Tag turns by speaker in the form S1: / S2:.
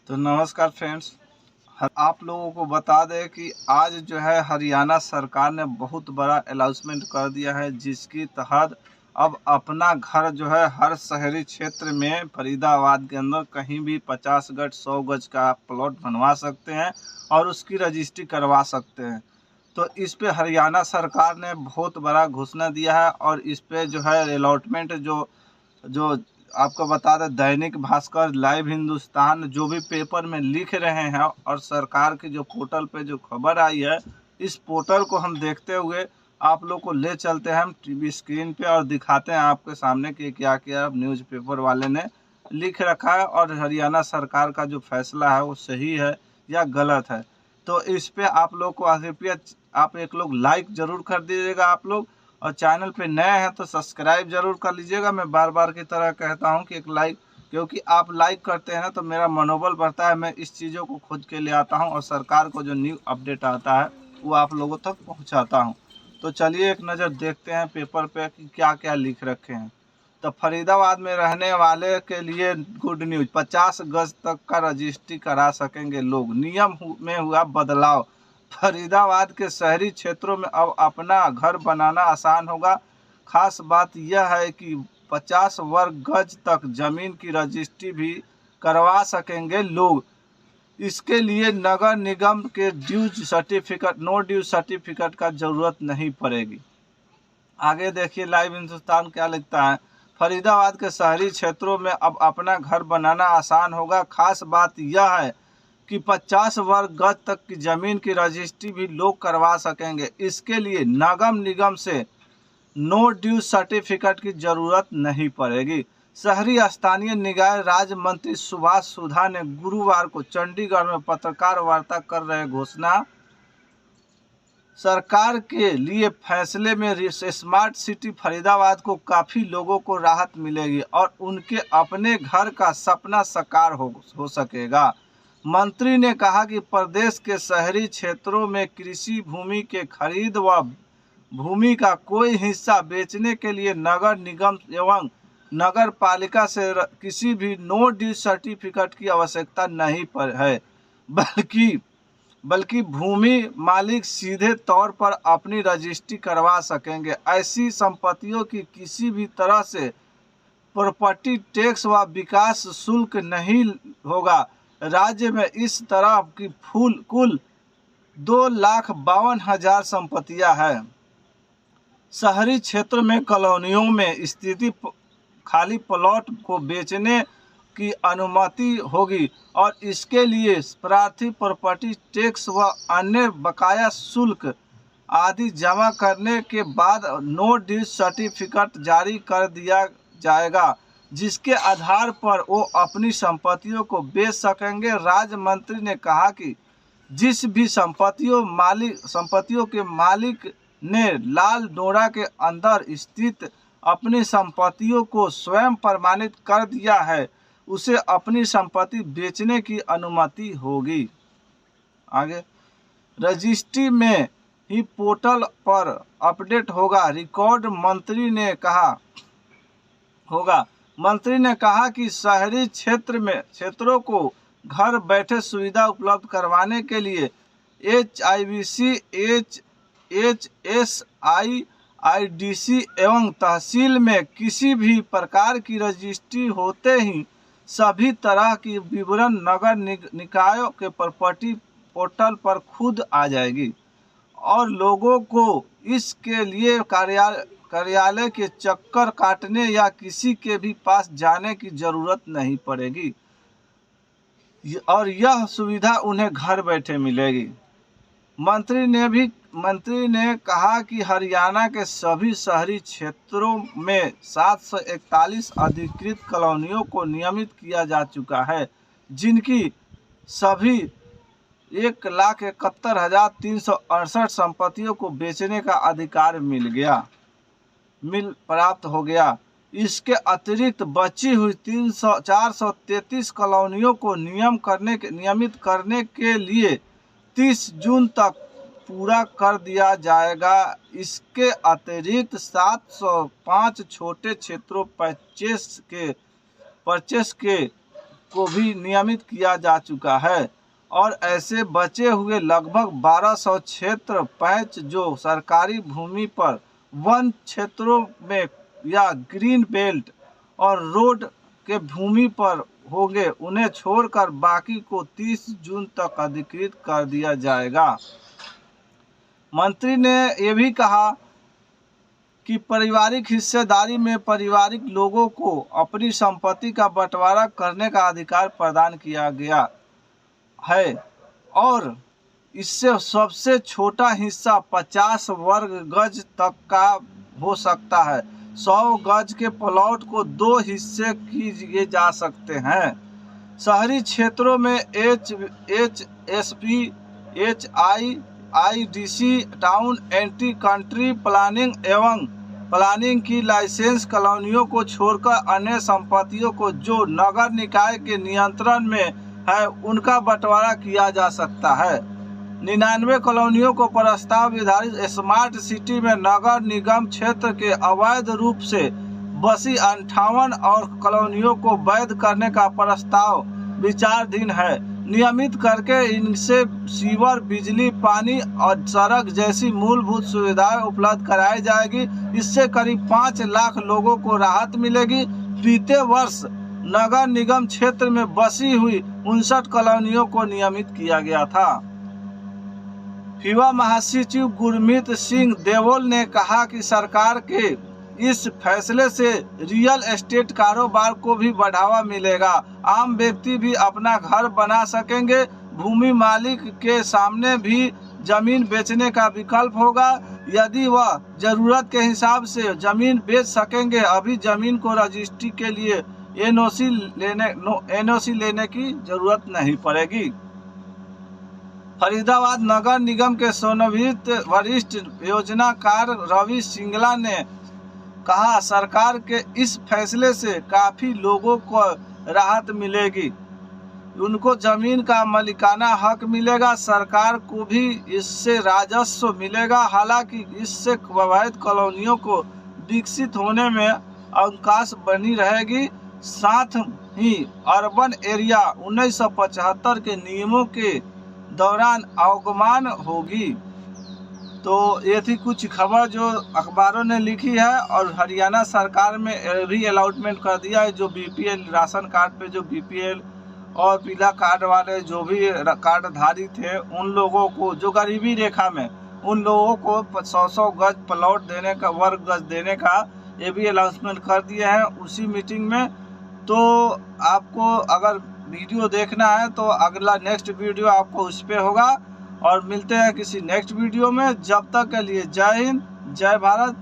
S1: तो नमस्कार फ्रेंड्स। आप लोगों को बता दें कि आज जो है हरियाणा सरकार ने बहुत बड़ा अनाउंसमेंट कर दिया है, जिसकी तहत अब अपना घर जो है हर शहरी क्षेत्र में फरीदाबाद के अंदर कहीं भी 50 गज 100 गज का प्लॉट बनवा सकते हैं और उसकी रजिस्ट्री करवा सकते हैं। तो इस पे हरियाणा सरकार ने बहुत बड़ा घोषणा दिया है और इस पे जो है अलॉटमेंट जो जो आपको बता दें, दैनिक भास्कर, लाइव हिंदुस्तान जो भी पेपर में लिख रहे हैं और सरकार की जो पोर्टल पे जो खबर आई है, इस पोर्टल को हम देखते हुए आप लोग को ले चलते हैं हम टीवी स्क्रीन पे और दिखाते हैं आपके सामने कि क्या क्या न्यूज़पेपर वाले ने लिख रखा है और हरियाणा सरकार का जो फैसला है वो सही है या गलत है। तो इस पे आप लोग को कृपया आप एक लोग लाइक ज़रूर कर दीजिएगा आप लोग, और चैनल पे नए हैं तो सब्सक्राइब जरूर कर लीजिएगा। मैं बार बार की तरह कहता हूं कि एक लाइक, क्योंकि आप लाइक करते हैं ना तो मेरा मनोबल बढ़ता है, मैं इस चीज़ों को खोज के ले आता हूं और सरकार को जो न्यू अपडेट आता है वो आप लोगों तक पहुंचाता हूं। तो चलिए एक नज़र देखते हैं पेपर पे कि क्या क्या लिख रखे हैं। तो फरीदाबाद में रहने वाले के लिए गुड न्यूज, 50 गज तक का रजिस्ट्री करा सकेंगे लोग, नियम में हुआ बदलाव। फरीदाबाद के शहरी क्षेत्रों में अब अपना घर बनाना आसान होगा। खास बात यह है कि 50 वर्ग गज तक जमीन की रजिस्ट्री भी करवा सकेंगे लोग। इसके लिए नगर निगम के नो ड्यूज सर्टिफिकेट का जरूरत नहीं पड़ेगी। आगे देखिए लाइव हिंदुस्तान क्या लिखता है। फरीदाबाद के शहरी क्षेत्रों में अब अपना घर बनाना आसान होगा। खास बात यह है कि 50 वर्ग गज तक की जमीन की रजिस्ट्री भी लोग करवा सकेंगे। इसके लिए नगर निगम से नो ड्यूज सर्टिफिकेट की जरूरत नहीं पड़ेगी। शहरी स्थानीय निकाय राज्य मंत्री सुभाष सुधा ने गुरुवार को चंडीगढ़ में पत्रकार वार्ता कर रहे घोषणा। सरकार के लिए फैसले में स्मार्ट सिटी फरीदाबाद को काफ़ी लोगों को राहत मिलेगी और उनके अपने घर का सपना साकार हो सकेगा। मंत्री ने कहा कि प्रदेश के शहरी क्षेत्रों में कृषि भूमि के खरीद व भूमि का कोई हिस्सा बेचने के लिए नगर निगम एवं नगर पालिका से किसी भी नो ड्यूज सर्टिफिकेट की आवश्यकता नहीं है, बल्कि भूमि मालिक सीधे तौर पर अपनी रजिस्ट्री करवा सकेंगे। ऐसी संपत्तियों की किसी भी तरह से प्रॉपर्टी टैक्स व विकास शुल्क नहीं होगा। राज्य में इस तरह की कुल 2,52,000 संपत्तियां हैं। शहरी क्षेत्र में कॉलोनियों में स्थिति खाली प्लॉट को बेचने की अनुमति होगी और इसके लिए प्रार्थी प्रॉपर्टी टैक्स व अन्य बकाया शुल्क आदि जमा करने के बाद नो ड्यूज सर्टिफिकेट जारी कर दिया जाएगा, जिसके आधार पर वो अपनी संपत्तियों को बेच सकेंगे। राज्य मंत्री ने कहा कि जिस भी संपत्तियों के मालिक ने लाल डोरा के अंदर स्थित अपनी संपत्तियों को स्वयं प्रमाणित कर दिया है, उसे अपनी संपत्ति बेचने की अनुमति होगी। आगे रजिस्ट्री में ही पोर्टल पर अपडेट होगा, रिकॉर्ड मंत्री ने कहा कि शहरी क्षेत्रों को घर बैठे सुविधा उपलब्ध करवाने के लिए HIVC, HSI, IDC एवं तहसील में किसी भी प्रकार की रजिस्ट्री होते ही सभी तरह की विवरण नगर निकायों के प्रॉपर्टी पोर्टल पर खुद आ जाएगी और लोगों को इसके लिए कार्यालय के चक्कर काटने या किसी के भी पास जाने की जरूरत नहीं पड़ेगी और यह सुविधा उन्हें घर बैठे मिलेगी। मंत्री ने कहा कि हरियाणा के सभी शहरी क्षेत्रों में 741 अधिकृत कॉलोनियों को नियमित किया जा चुका है, जिनकी सभी 1,71,368 संपत्तियों को बेचने का अधिकार प्राप्त हो गया। इसके अतिरिक्त बची हुई 433 कॉलोनियों को नियमित करने के लिए 30 जून तक पूरा कर दिया जाएगा। इसके अतिरिक्त 705 छोटे क्षेत्रों परचेस के को भी नियमित किया जा चुका है और ऐसे बचे हुए लगभग 1200 क्षेत्र पैच जो सरकारी भूमि पर वन क्षेत्रों में या ग्रीन बेल्ट और रोड के भूमि पर होंगे, उन्हें छोड़कर बाकी को 30 जून तक अधिकृत कर दिया जाएगा। मंत्री ने यह भी कहा कि पारिवारिक हिस्सेदारी में पारिवारिक लोगों को अपनी संपत्ति का बंटवारा करने का अधिकार प्रदान किया गया है और इससे सबसे छोटा हिस्सा 50 वर्ग गज तक का हो सकता है। 100 गज के प्लॉट को 2 हिस्से किए जा सकते हैं। शहरी क्षेत्रों में HSP, HIDC, town anti country planning एवं प्लानिंग की लाइसेंस कॉलोनियों को छोड़कर अन्य संपत्तियों को जो नगर निकाय के नियंत्रण में है उनका बंटवारा किया जा सकता है। 99 कॉलोनियों को प्रस्ताव आधारित स्मार्ट सिटी में नगर निगम क्षेत्र के अवैध रूप से बसी 58 और कॉलोनियों को वैध करने का प्रस्ताव विचाराधीन है। नियमित करके इनसे सीवर, बिजली, पानी और सड़क जैसी मूलभूत सुविधाएं उपलब्ध कराई जाएगी। इससे करीब 5 लाख लोगों को राहत मिलेगी। बीते वर्ष नगर निगम क्षेत्र में बसी हुई 59 कॉलोनियों को नियमित किया गया था। फिवा महासचिव गुरमीत सिंह देवोल ने कहा कि सरकार के इस फैसले से रियल एस्टेट कारोबार को भी बढ़ावा मिलेगा। आम व्यक्ति भी अपना घर बना सकेंगे। भूमि मालिक के सामने भी जमीन बेचने का विकल्प होगा। यदि वह जरूरत के हिसाब से जमीन बेच सकेंगे। अभी जमीन को रजिस्ट्री के लिए एनओसी लेने की जरूरत नहीं पड़ेगी। फरीदाबाद नगर निगम के सेवानिवृत्त वरिष्ठ योजनाकार रवि सिंगला ने कहा, सरकार के इस फैसले से काफी लोगों को राहत मिलेगी। उनको जमीन का मालिकाना हक मिलेगा। सरकार को भी इससे राजस्व मिलेगा। हालांकि इससे अवैध कॉलोनियों को विकसित होने में अवकाश बनी रहेगी। साथ ही अर्बन एरिया 1975 के नियमों के दौरान अवगमान होगी। तो ये थी कुछ खबर जो अखबारों ने लिखी है और हरियाणा सरकार में री अलॉटमेंट कर दिया है। जो बीपीएल राशन कार्ड पे जो बीपीएल और पीला कार्ड वाले जो भी कार्डधारी थे उन लोगों को, जो गरीबी रेखा में, उन लोगों को 100 गज प्लॉट देने का, वर्ग गज देने का ये भी अनाउंसमेंट कर दिए हैं उसी मीटिंग में। तो आपको अगर वीडियो देखना है तो अगला नेक्स्ट वीडियो आपको उस पर होगा और मिलते हैं किसी नेक्स्ट वीडियो में। जब तक के लिए जय हिंद, जय भारत।